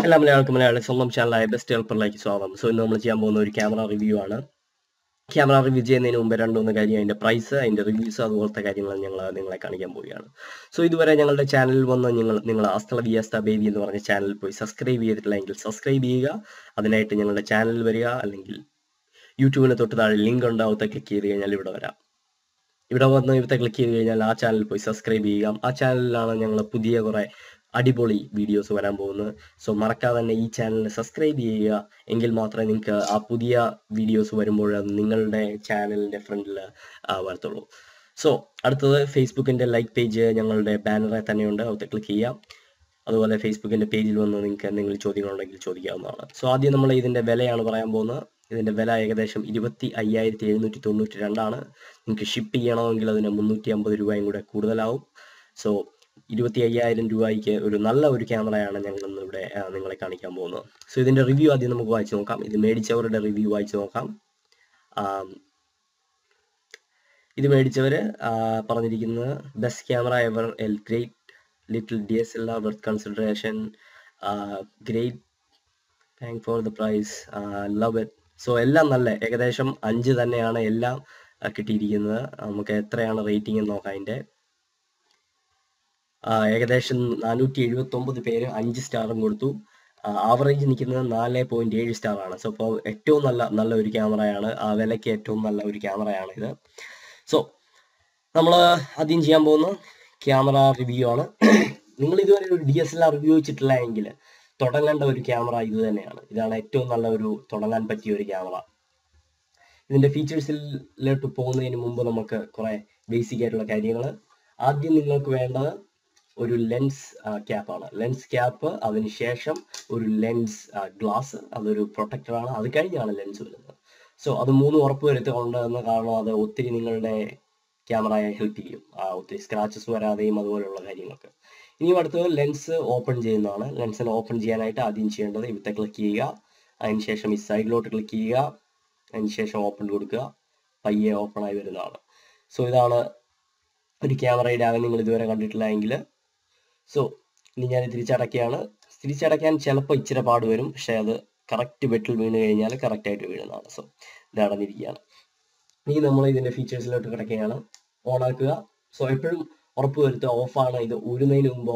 എല്ലാ മലയാളികൾക്കും സ്വന്തം ചാനലായ ബെസ്റ്റ് ഹെൽപ്പറിലേക്ക് സ്വാഗതം. സോ ഇന്ന് നമ്മൾ ചെയ്യാൻ പോകുന്ന ഒരു ക്യാമറ റിവ്യൂ ആണ്. ക്യാമറ റിവ്യൂ ചെയ്യുന്നതിന് മുമ്പ് രണ്ടൊന്ന് കാര്യം, അതിൻ്റെ പ്രൈസ്, അതിൻ്റെ റിവ്യൂസ്, അതുപോലത്തെ കാര്യങ്ങൾ നിങ്ങളെ കാണിക്കാൻ പോവുകയാണ്. സോ ഇതുവരെ ഞങ്ങളുടെ ചാനലിൽ വന്ന് നിങ്ങൾ അസ്തള വിയസ്ത ബേബി എന്ന് പറഞ്ഞ ചാനലിൽ പോയി സബ്സ്ക്രൈബ് ചെയ്തിട്ടില്ലെങ്കിൽ സബ്സ്ക്രൈബ് ചെയ്യുക. അതിനായിട്ട് ഞങ്ങളുടെ ചാനലിൽ വരിക, അല്ലെങ്കിൽ യൂട്യൂബിന് തൊട്ട് താഴെ ലിങ്ക് ഉണ്ടാവത്തെ ക്ലിക്ക് ചെയ്ത് കഴിഞ്ഞാൽ ഇവിടെ വരാം. ഇവിടെ വന്ന് ഇവിടുത്തെ ക്ലിക്ക് ചെയ്ത് കഴിഞ്ഞാൽ ആ ചാനലിൽ പോയി സബ്സ്ക്രൈബ് ചെയ്യുക. ആ ചാനലിലാണ് ഞങ്ങൾ പുതിയ കുറേ അടിപൊളി വീഡിയോസ് വരാൻ പോകുന്നത്. സോ മറക്കാതെ തന്നെ ഈ ചാനലിന് സബ്സ്ക്രൈബ് ചെയ്യുക. എങ്കിൽ മാത്രമേ നിങ്ങൾക്ക് ആ പുതിയ വീഡിയോസ് വരുമ്പോൾ അത് നിങ്ങളുടെ ചാനലിൻ്റെ ഫ്രണ്ടിൽ വരത്തുള്ളൂ. സോ അടുത്തത് ഫേസ്ബുക്കിൻ്റെ ലൈക്ക് പേജ് ഞങ്ങളുടെ ബാനറെ തന്നെയുണ്ട്, അത് ക്ലിക്ക് ചെയ്യാം. അതുപോലെ ഫേസ്ബുക്കിൻ്റെ പേജിൽ വന്ന് നിങ്ങൾക്ക് എന്തെങ്കിലും ചോദ്യങ്ങളുണ്ടെങ്കിൽ ചോദിക്കാവുന്നതാണ്. സോ ആദ്യം നമ്മൾ ഇതിൻ്റെ വിലയാണ് പറയാൻ പോകുന്നത്. ഇതിൻ്റെ വില ഏകദേശം 25,792 നിങ്ങൾക്ക് ഷിപ്പ് ചെയ്യണമെങ്കിൽ അതിന് 350 രൂപയും കൂടെ കൂടുതലാവും. സോ 25,000 രൂപയ്ക്ക് ഒരു നല്ല ഒരു ക്യാമറയാണ് ഞങ്ങൾ ഇന്നിവിടെ നിങ്ങളെ കാണിക്കാൻ പോകുന്നത്. സോ ഇതിൻ്റെ റിവ്യൂ ആദ്യം നമുക്ക് വായിച്ചു നോക്കാം. ഇത് മേടിച്ചവരുടെ റിവ്യൂ വായിച്ചു നോക്കാം. ഇത് മേടിച്ചവർ പറഞ്ഞിരിക്കുന്നത് best camera ever, L great little DSLR worth consideration, great thank for the price, love it. So എല്ലാം നല്ല ഏകദേശം 5 തന്നെയാണ് എല്ലാം കിട്ടിയിരിക്കുന്നത്. നമുക്ക് എത്രയാണ് റേറ്റിംഗ് എന്ന് നോക്കാം. അതിൻ്റെ ഏകദേശം 479 പേര് 5 സ്റ്റാറും കൊടുത്തു. ആവറേജ് നിൽക്കുന്നത് 4.7 സ്റ്റാറാണ്. സോ അപ്പോൾ ഏറ്റവും നല്ല ഒരു ക്യാമറയാണ്, ആ വിലയ്ക്ക് ഏറ്റവും നല്ല ഒരു ക്യാമറയാണ് ഇത്. സോ നമ്മൾ ആദ്യം ചെയ്യാൻ പോകുന്ന ക്യാമറ റിവ്യൂ ആണ്. നിങ്ങൾ ഇതുവരെ ഒരു DSLR ഉപയോഗിച്ചിട്ടില്ല എങ്കിൽ തുടങ്ങേണ്ട ഒരു ക്യാമറ ഇത് തന്നെയാണ്. ഇതാണ് ഏറ്റവും നല്ല ഒരു തുടങ്ങാൻ പറ്റിയ ഒരു ക്യാമറ. ഇതിൻ്റെ ഫീച്ചേഴ്സിലോട്ട് പോകുന്നതിന് മുമ്പ് നമുക്ക് കുറേ ബേസിക് ആയിട്ടുള്ള കാര്യങ്ങൾ. ആദ്യം നിങ്ങൾക്ക് വേണ്ടത് ഒരു ലെൻസ് ക്യാപ്പാണ്. ലെൻസ് ക്യാപ്പ്, അതിനുശേഷം ഒരു ലെൻസ് ഗ്ലാസ്, അതൊരു പ്രൊട്ടക്ടറാണ്. അത് കഴിഞ്ഞാണ് ലെൻസ് വരുന്നത്. സോ അത് 3 ഉറപ്പ് വരുത്തുകൊണ്ട് എന്ന കാരണം അത് ഒത്തിരി നിങ്ങളുടെ ക്യാമറയെ ഹെൽപ്പ് ചെയ്യും, ഒത്തിരി സ്ക്രാച്ചസ് വരാതെയും അതുപോലെയുള്ള കാര്യങ്ങൾക്ക്. ഇനിയും അടുത്തത് ലെൻസ് ഓപ്പൺ ചെയ്യുന്നതാണ്. ലെൻസിന് ഓപ്പൺ ചെയ്യാനായിട്ട് ആദ്യം ചെയ്യേണ്ടത് ഇവിടുത്തെ ക്ലിക്ക് ചെയ്യുക, അതിനുശേഷം ഈ സൈഡിലോട്ട് ക്ലിക്ക് ചെയ്യുക, അതിനുശേഷം ഓപ്പൺ കൊടുക്കുക, പയ്യെ ഓപ്പൺ ആയി വരുന്നതാണ്. സോ ഇതാണ് ഒരു ക്യാമറയുടെ ആകെ നിങ്ങൾ ഇതുവരെ കണ്ടിട്ടില്ല എങ്കിൽ. സോ ഇനി ഞാൻ തിരിച്ചടയ്ക്കുകയാണ്. തിരിച്ചടയ്ക്കാൻ ചിലപ്പോൾ ഇച്ചിരി പാട് വരും, പക്ഷേ അത് കറക്റ്റ് ബെറ്റിൽ വീണ് കഴിഞ്ഞാൽ കറക്റ്റായിട്ട് വീഴുന്നതാണ്. സോ ഇത് അടഞ്ഞിരിക്കുകയാണ്. ഇനി നമ്മൾ ഇതിൻ്റെ ഫീച്ചേഴ്സിലോട്ട് കിടക്കുകയാണ്. ഓൺ ആക്കുക. സോ എപ്പോഴും ഉറപ്പ് വരുത്തുക ഓഫാണ്. ഇത് ഊരുന്നതിന് മുമ്പ്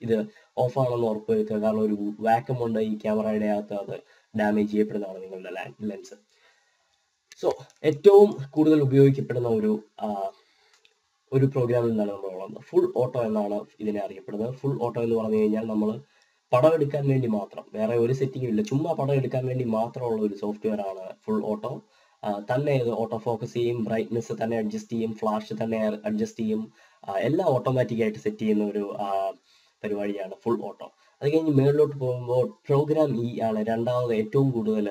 ഇത് ഓഫാണെന്ന് ഉറപ്പ് വരുത്തുക. കാരണം ഒരു വാക്വം കൊണ്ട് ഈ ക്യാമറയുടെ അകത്ത് അത് ഡാമേജ് ചെയ്യപ്പെടുന്നതാണ് നിങ്ങളുടെ ലെൻസ്. സോ ഏറ്റവും കൂടുതൽ ഉപയോഗിക്കപ്പെടുന്ന ഒരു പ്രോഗ്രാമിൽ നിന്നാണ് നമ്മൾ ഉള്ളത്. ഫുൾ ഓട്ടോ എന്നാണ് ഇതിനെ അറിയപ്പെടുന്നത്. ഫുൾ ഓട്ടോ എന്ന് പറഞ്ഞു കഴിഞ്ഞാൽ നമ്മൾ പടം എടുക്കാൻ വേണ്ടി മാത്രം, വേറെ ഒരു സെറ്റിങ്ങും ഇല്ല, ചുമ്മാ പടം എടുക്കാൻ വേണ്ടി മാത്രമുള്ള ഒരു സോഫ്റ്റ്വെയർ ആണ് ഫുൾ ഓട്ടോ. തന്നെ ഇത് ഓട്ടോ ഫോക്കസ് ചെയ്യും, ബ്രൈറ്റ്നെസ് തന്നെ അഡ്ജസ്റ്റ് ചെയ്യും, ഫ്ലാഷ് തന്നെ അഡ്ജസ്റ്റ് ചെയ്യും, എല്ലാം ഓട്ടോമാറ്റിക്കായിട്ട് സെറ്റ് ചെയ്യുന്ന ഒരു പരിപാടിയാണ് ഫുൾ ഓട്ടോ. അത് കഴിഞ്ഞ് മേളിലോട്ട് പോകുമ്പോൾ പ്രോഗ്രാം ആണ് രണ്ടാമത് ഏറ്റവും കൂടുതൽ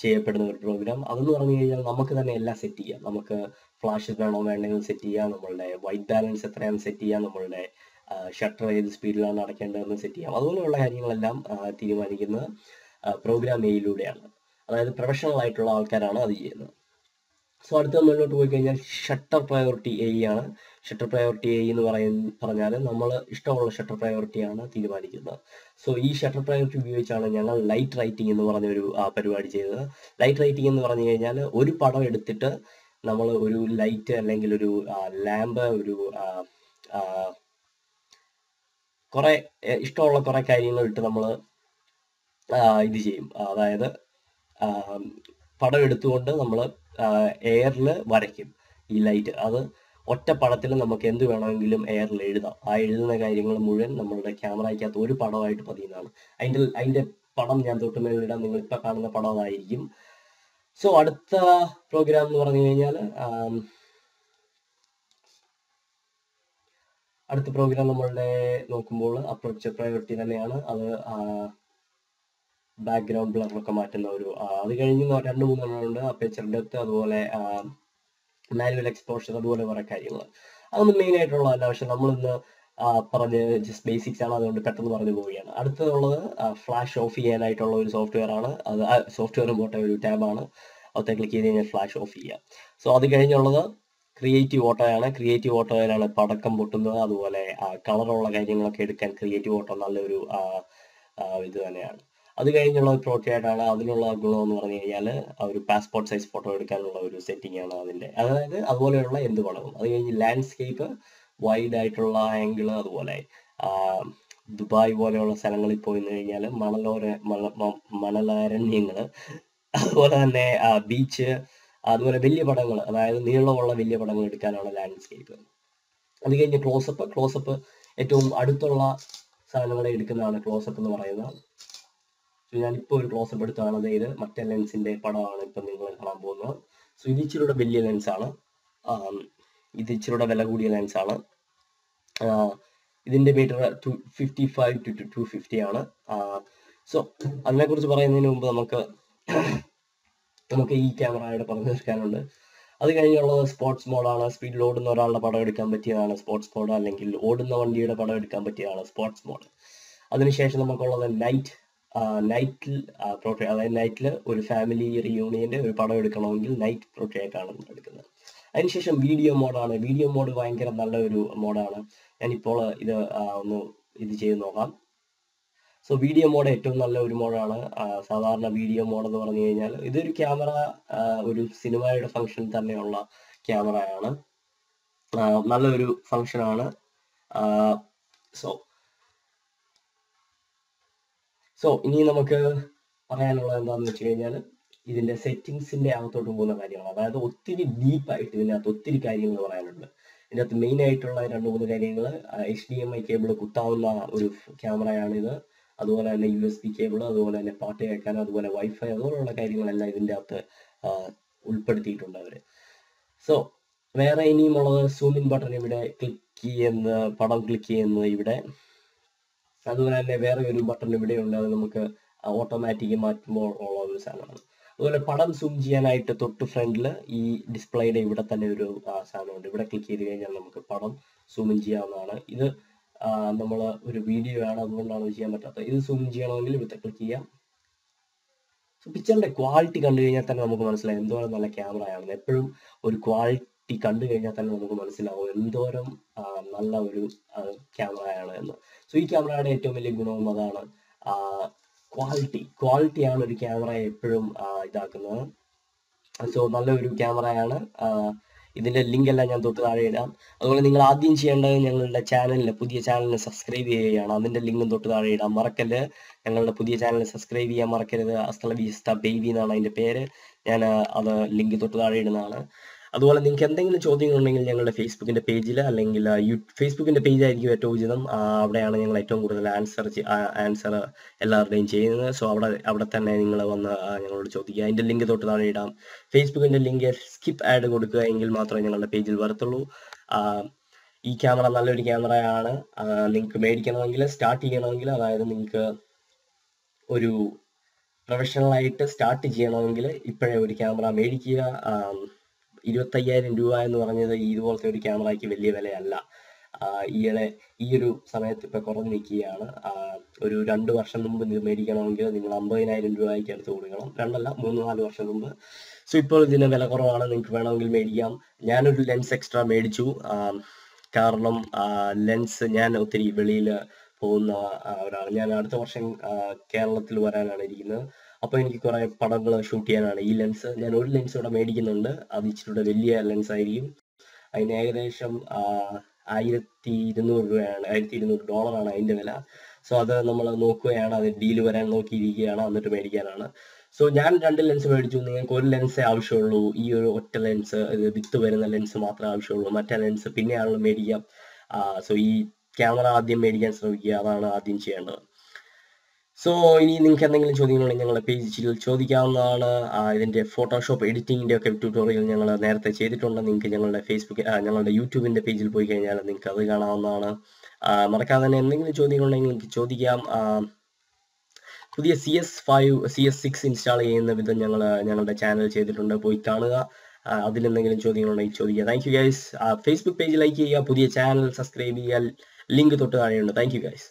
ചെയ്യപ്പെടുന്ന ഒരു പ്രോഗ്രാം. അതെന്ന് പറഞ്ഞു കഴിഞ്ഞാൽ നമുക്ക് തന്നെ എല്ലാം സെറ്റ് ചെയ്യാം. നമുക്ക് ഫ്ലാഷ് വേണോ വേണ്ടെങ്കിൽ സെറ്റ് ചെയ്യാം, നമ്മളുടെ വൈറ്റ് ബാലൻസ് എത്രയാണെന്ന് സെറ്റ് ചെയ്യാം, നമ്മളുടെ ഷട്ടർ ഏത് സ്പീഡിലാണ് അടയ്ക്കേണ്ടതെന്ന് സെറ്റ് ചെയ്യാം. അതുപോലെയുള്ള കാര്യങ്ങളെല്ലാം തീരുമാനിക്കുന്നത് പ്രോഗ്രാം എയിലൂടെയാണ്. അതായത് പ്രൊഫഷണൽ ആയിട്ടുള്ള ആൾക്കാരാണ് അത് ചെയ്യുന്നത്. സോ അടുത്ത മുന്നോട്ട് പോയി കഴിഞ്ഞാൽ ഷട്ടർ പ്രയോറിറ്റി എ ആണ്. ഷട്ടർ പ്രയോറിറ്റി എ എന്ന് പറഞ്ഞാൽ നമ്മൾ ഇഷ്ടമുള്ള ഷട്ടർ പ്രയോറിറ്റിയാണ് തീരുമാനിക്കുന്നത്. സോ ഈ ഷട്ടർ പ്രയോറിറ്റി ഉപയോഗിച്ചാണ് ഞങ്ങൾ ലൈറ്റ് റൈറ്റിംഗ് എന്ന് പറഞ്ഞൊരു പരിപാടി ചെയ്തത്. ലൈറ്റ് റൈറ്റിംഗ് എന്ന് പറഞ്ഞു കഴിഞ്ഞാൽ ഒരു പടം എടുത്തിട്ട് നമ്മൾ ഒരു ലൈറ്റ് അല്ലെങ്കിൽ ഒരു ലാമ്പ്, ഒരു കുറേ ഇഷ്ടമുള്ള കുറേ കാര്യങ്ങൾ ഇട്ട് നമ്മൾ ഇത് ചെയ്യും. അതായത് പടം എടുത്തുകൊണ്ട് നമ്മൾ എയറിൽ വരയ്ക്കും ഈ ലൈറ്റ്. അത് ഒറ്റ പടത്തിൽ നമുക്ക് എന്ത് വേണമെങ്കിലും എയറിൽ എഴുതാം. ആ എഴുതുന്ന കാര്യങ്ങൾ മുഴുവൻ നമ്മളുടെ ക്യാമറയ്ക്കകത്ത് ഒരു പടമായിട്ട് പതിയുന്നതാണ്. അതിൻ്റെ പടം ഞാൻ തൊട്ടുമേലിടാം. നിങ്ങൾ ഇപ്പം കാണുന്ന പടം അതായിരിക്കും. സോ അടുത്ത പ്രോഗ്രാം എന്ന് പറഞ്ഞു കഴിഞ്ഞാൽ അടുത്ത പ്രോഗ്രാം നമ്മളുടെ നോക്കുമ്പോൾ അപ്രോച്ച് പ്രയോറിറ്റി തന്നെയാണ്. അത് ബാക്ക്ഗ്രൗണ്ട് ബ്ലറൊക്കെ മാറ്റുന്ന അത് കഴിഞ്ഞ് 2-3 എണ്ണമുണ്ട്. അപ്പേച്ചർ ഡെപ്ത്, അതുപോലെ മാനുവൽ എക്സ്പോഷർ, അതുപോലെ കുറേ കാര്യങ്ങൾ. അതൊന്നും മെയിൻ ആയിട്ടുള്ളതല്ല, പക്ഷെ നമ്മളിന്ന് പറഞ്ഞ് ജസ്റ്റ് ബേസിക്സ് ആണ്, അതുകൊണ്ട് പെട്ടെന്ന് പറഞ്ഞു പോവുകയാണ്. അടുത്തതുള്ളത് ഫ്ലാഷ് ഓഫ് ചെയ്യാനായിട്ടുള്ള ഒരു സോഫ്റ്റ്വെയർ ആണ്. അത് സോഫ്റ്റ്വെയർ പോട്ടെ, ഒരു ടാബാണ്. അത് ക്ലിക്ക് ചെയ്ത് കഴിഞ്ഞാൽ ഫ്ലാഷ് ഓഫ് ചെയ്യുക. സോ അത് കഴിഞ്ഞുള്ളത് ക്രിയേറ്റീവ് ഓട്ടോയാണ്. ക്രിയേറ്റീവ് ഓട്ടോയിലാണ് പടക്കം പൊട്ടുന്നത്, അതുപോലെ കളറുള്ള കാര്യങ്ങളൊക്കെ എടുക്കാൻ ക്രിയേറ്റീവ് ഓട്ടോ നല്ലൊരു ഇത് തന്നെയാണ്. അത് കഴിഞ്ഞുള്ള ഒരു പ്രോജക്റ്റ് ആണ്. അതിനുള്ള ഗുണം എന്ന് പറഞ്ഞു കഴിഞ്ഞാൽ ഒരു പാസ്പോർട്ട് സൈസ് ഫോട്ടോ എടുക്കാനുള്ള ഒരു സെറ്റിംഗ് ആണ് അതിൻ്റെ. അതായത് അതുപോലെയുള്ള എന്ത് പടവും. അത് കഴിഞ്ഞ് ലാൻഡ്സ്കേപ്പ്, വൈഡ് ആയിട്ടുള്ള ആംഗിൾ, അതുപോലെ ദുബായ് പോലെയുള്ള സ്ഥലങ്ങളിൽ പോയി കഴിഞ്ഞാൽ മണലാരണ്യങ്ങൾ, അതുപോലെ തന്നെ ബീച്ച്, അതുപോലെ വലിയ പടങ്ങൾ, അതായത് നീളമുള്ള വലിയ പടങ്ങൾ എടുക്കാനാണ് ലാൻഡ്സ്കേപ്പ്. അത് കഴിഞ്ഞ് ക്ലോസപ്പ് ഏറ്റവും അടുത്തുള്ള സാധനങ്ങളെ എടുക്കുന്നതാണ് ക്ലോസപ്പ് എന്ന് പറയുന്നത്. ഞാനിപ്പോൾ ഒരു ക്ലോസപ്പ് എടുത്താണ്. അതായത് മറ്റേ ലെൻസിന്റെ പടമാണ് ഇപ്പം നിങ്ങൾ കാണാൻ പോകുന്നത്. സോ ഇത് ഇച്ചിരിയുടെ വലിയ ലെൻസാണ്, ഇത് ഇച്ചിരിയുടെ വില കൂടിയ ലെൻസാണ്. ഇതിന്റെ മീറ്റർ 255 to 250 ആണ്. സോ അതിനെക്കുറിച്ച് പറയുന്നതിന് മുമ്പ് നമുക്ക് ഈ ക്യാമറയുടെ പറഞ്ഞു തീർക്കാനുണ്ട്. അത് കഴിഞ്ഞുള്ളത് സ്പോർട്സ് മോഡാണ്. സ്പീഡിൽ ഓടുന്ന ഒരാളുടെ പടം എടുക്കാൻ പറ്റിയതാണ് സ്പോർട്സ് മോഡ്, അല്ലെങ്കിൽ ഓടുന്ന വണ്ടിയുടെ പടം എടുക്കാൻ പറ്റിയതാണ് സ്പോർട്സ് മോഡ്. അതിനുശേഷം നമുക്കുള്ളത് നൈറ്റിൽ അതായത് നൈറ്റിൽ ഒരു ഫാമിലി റിയൂണിയന്റെ ഒരു പടം എടുക്കണമെങ്കിൽ നൈറ്റ് പ്രോജക്റ്റ് ആണ് നമ്മൾ എടുക്കുന്നത്. അതിനുശേഷം വീഡിയോ മോഡാണ്. വീഡിയോ മോഡ് ഭയങ്കര നല്ല ഒരു മോഡാണ്. ഞാനിപ്പോൾ ഒന്ന് ചെയ്ത് നോക്കാം. സോ വീഡിയോ മോഡ് ഏറ്റവും നല്ല ഒരു മോഡാണ്. സാധാരണ വീഡിയോ മോഡ് എന്ന് പറഞ്ഞു കഴിഞ്ഞാൽ ഇതൊരു ക്യാമറ, ഒരു സിനിമയുടെ ഫംഗ്ഷൻ തന്നെയുള്ള ക്യാമറയാണ്. നല്ലൊരു ഫംഗ്ഷനാണ്. സോ ഇനി നമുക്ക് പറയാനുള്ളത് എന്താണെന്ന് വെച്ച് കഴിഞ്ഞാൽ ഇതിന്റെ സെറ്റിങ്സിന്റെ അകത്തോട്ട് പോകുന്ന കാര്യങ്ങൾ. അതായത് ഒത്തിരി ഡീപ്പായിട്ട് ഇതിനകത്ത് ഒത്തിരി കാര്യങ്ങൾ പറയാനുണ്ട്. ഇതിനകത്ത് മെയിൻ ആയിട്ടുള്ള 2-3 കാര്യങ്ങൾ, HDMI കേബിൾ കുത്താവുന്ന ഒരു ക്യാമറയാണിത്. അതുപോലെ തന്നെ USB കേബിൾ, അതുപോലെ തന്നെ പാട്ട് കേൾക്കാൻ, അതുപോലെ വൈഫൈ, അതുപോലുള്ള കാര്യങ്ങളെല്ലാം ഇതിൻ്റെ അകത്ത് ഉൾപ്പെടുത്തിയിട്ടുണ്ട് അവർ. സോ വേറെ ഇനിയുമുള്ളത് സൂം ഇൻ ബട്ടൺ ഇവിടെ പടം ക്ലിക്ക് ചെയ്യുന്നത് ഇവിടെ. അതുപോലെ തന്നെ വേറെ ഒരു ബട്ടൺ ഇവിടെ ഉണ്ട്, അത് നമുക്ക് ഓട്ടോമാറ്റിക് മാറ്റുമ്പോൾ ഉള്ള ഒരു സാധനമാണ്. അതുപോലെ പടം സൂം ചെയ്യാനായിട്ട് തൊട്ട് ഫ്രണ്ടിൽ ഈ ഡിസ്പ്ലേയുടെ ഇവിടെ തന്നെ ഒരു സാധനമുണ്ട്. ഇവിടെ ക്ലിക്ക് ചെയ്ത് കഴിഞ്ഞാൽ നമുക്ക് പടം സൂം ഇൻ ചെയ്യാവുന്നതാണ്. ഇത് നമ്മൾ ഒരു വീഡിയോ ആണ്, അതുകൊണ്ടാണ് ചെയ്യാൻ പറ്റാത്തത്. ഇത് സൂം ചെയ്യണമെങ്കിൽ ഇവിടെ ക്ലിക്ക് ചെയ്യാം. സോ പിക്ചറിന്റെ ക്വാളിറ്റി കണ്ടു കഴിഞ്ഞാൽ തന്നെ നമുക്ക് മനസ്സിലാവും എന്തോരം നല്ല ക്യാമറയാണ്. എപ്പോഴും ഒരു ക്വാളിറ്റി കണ്ടു കഴിഞ്ഞാൽ തന്നെ നമുക്ക് മനസ്സിലാവും എന്തോരം നല്ല ഒരു ക്യാമറയാണ് എന്ന്. സോ ഈ ക്യാമറയുടെ ഏറ്റവും വലിയ ഗുണവും അതാണ്, ക്വാളിറ്റിയാണ് ഒരു ക്യാമറയെ എപ്പോഴും ഇതാക്കുന്നത്. സോ നല്ലൊരു ക്യാമറയാണ്. ഇതിന്റെ ലിങ്ക് എല്ലാം ഞാൻ തൊട്ട് താഴെ ഇടാം. അതുപോലെ നിങ്ങൾ ആദ്യം ചെയ്യേണ്ടത് ഞങ്ങളുടെ പുതിയ ചാനലിനെ സബ്സ്ക്രൈബ് ചെയ്യുകയാണ്. അതിന്റെ ലിങ്കും തൊട്ട് താഴെ ഇടാം. മറക്കല്ല്, ഞങ്ങളുടെ പുതിയ ചാനൽ സബ്സ്ക്രൈബ് ചെയ്യാൻ മറക്കരുത്. അസ്തല വിസ്ത ബേബി എന്നാണ് അതിന്റെ പേര്. ഞാൻ അത് ലിങ്ക് തൊട്ട് താഴെ ഇടുന്നതാണ്. അതുപോലെ നിങ്ങൾക്ക് എന്തെങ്കിലും ചോദ്യങ്ങളുണ്ടെങ്കിൽ ഞങ്ങളുടെ ഫേസ്ബുക്കിന്റെ പേജിൽ, അല്ലെങ്കിൽ ഫേസ്ബുക്കിന്റെ പേജായിരിക്കും ഏറ്റവും ഉചിതം. അവിടെയാണ് ഞങ്ങൾ ഏറ്റവും കൂടുതൽ ആൻസർ എല്ലാവരുടെയും ചെയ്യുന്നത്. സോ അവിടെ തന്നെ നിങ്ങൾ വന്ന് ഞങ്ങളോട് ചോദിക്കുക. അതിന്റെ ലിങ്ക് തൊട്ട് താഴെ ഇടാം. ഫേസ്ബുക്കിന്റെ ലിങ്ക് സ്കിപ്പ് ആഡ് കൊടുക്കുക എങ്കിൽ മാത്രമേ ഞങ്ങളുടെ പേജിൽ വരത്തുള്ളൂ. ഈ ക്യാമറ നല്ലൊരു ക്യാമറയാണ്. നിങ്ങൾക്ക് മേടിക്കണമെങ്കിൽ, സ്റ്റാർട്ട് ചെയ്യണമെങ്കിൽ, അതായത് നിങ്ങൾക്ക് ഒരു പ്രൊഫഷണലായിട്ട് സ്റ്റാർട്ട് ചെയ്യണമെങ്കിൽ ഇപ്പോഴേ ഒരു ക്യാമറ മേടിക്കുക. 25,000 രൂപ എന്ന് പറഞ്ഞത് ഇതുപോലത്തെ ഒരു ക്യാമറയ്ക്ക് വലിയ വിലയല്ല. ഈ ഒരു സമയത്ത് ഇപ്പൊ കുറഞ്ഞു നിൽക്കുകയാണ്. ഒരു 2 വർഷം മുമ്പ് ഇത് മേടിക്കണമെങ്കിൽ നിങ്ങൾ 50,000 രൂപയ്ക്ക് അടുത്ത് കൊടുക്കണം. 3-4 വർഷം മുമ്പ്. സോ ഇപ്പോൾ ഇതിന് വില കുറവാണ്, നിങ്ങൾക്ക് വേണമെങ്കിൽ മേടിക്കാം. ഞാനൊരു ലെൻസ് എക്സ്ട്രാ മേടിച്ചു. കാരണം ലെൻസ് ഞാൻ ഒത്തിരി വെളിയിൽ പോകുന്ന ഒരാൾ. ഞാൻ അടുത്ത വർഷം കേരളത്തിൽ വരാനാണ് ഇരിക്കുന്നത്. അപ്പോൾ എനിക്ക് കുറെ പടങ്ങൾ ഷൂട്ട് ചെയ്യാനാണ് ഈ ലെൻസ്. ഞാൻ ഒരു ലെൻസ് ഇവിടെ മേടിക്കുന്നുണ്ട്. അത് ഇച്ചിരി വലിയ ലെൻസ് ആയിരിക്കും. അതിന് ഏകദേശം 1,200 രൂപയാണ്, $1,200 അതിന്റെ വില. സോ അത് നമ്മൾ നോക്കുകയാണ്, അത് ഡീല് വരാൻ നോക്കിയിരിക്കുകയാണ്, എന്നിട്ട് മേടിക്കാനാണ്. സോ ഞാൻ 2 ലെൻസ് മേടിച്ചു. നിങ്ങൾക്ക് ഒരു ലെൻസേ ആവശ്യമുള്ളൂ. ഈ ഒരു ഒറ്റ ലെൻസ്, വിത്ത് വരുന്ന ലെൻസ് മാത്രമേ ആവശ്യമുള്ളൂ. മറ്റേ ലെൻസ് പിന്നെയാണല്ലോ മേടിക്കാം. സോ ഈ ക്യാമറ ആദ്യം മേടിക്കാൻ ശ്രമിക്കുക, അതാണ് ആദ്യം ചെയ്യേണ്ടത്. സോ ഇനി നിങ്ങൾക്ക് എന്തെങ്കിലും ചോദ്യങ്ങളുണ്ടെങ്കിൽ ഞങ്ങളുടെ പേജിൽ ചോദിക്കാവുന്നതാണ്. ഇതിന്റെ ഫോട്ടോഷോപ്പ് എഡിറ്റിംഗിന്റെ ഒക്കെ ട്യൂട്ടോറിയൽ ഞങ്ങൾ നേരത്തെ ചെയ്തിട്ടുണ്ട്. നിങ്ങൾക്ക് ഞങ്ങളുടെ യൂട്യൂബിന്റെ പേജിൽ പോയി കഴിഞ്ഞാൽ നിങ്ങൾക്ക് അത് കാണാവുന്നതാണ്. മറക്കാതെ തന്നെ എന്തെങ്കിലും ചോദ്യങ്ങളുണ്ടെങ്കിൽ നിങ്ങൾക്ക് ചോദിക്കാം. പുതിയ CS6 ഇൻസ്റ്റാൾ ചെയ്യുന്ന വിധം ഞങ്ങളുടെ ചാനൽ ചെയ്തിട്ടുണ്ട്, പോയി കാണുക. അതിലെന്തെങ്കിലും ചോദ്യങ്ങളുണ്ടെങ്കിൽ ചോദിക്കുക. Thank you guys. Facebook page like ചെയ്യുക, പുതിയ ചാനൽ സബ്സ്ക്രൈബ് ചെയ്യുക, ലിങ്ക് തൊട്ട് താഴെയുണ്ട്. Thank you guys.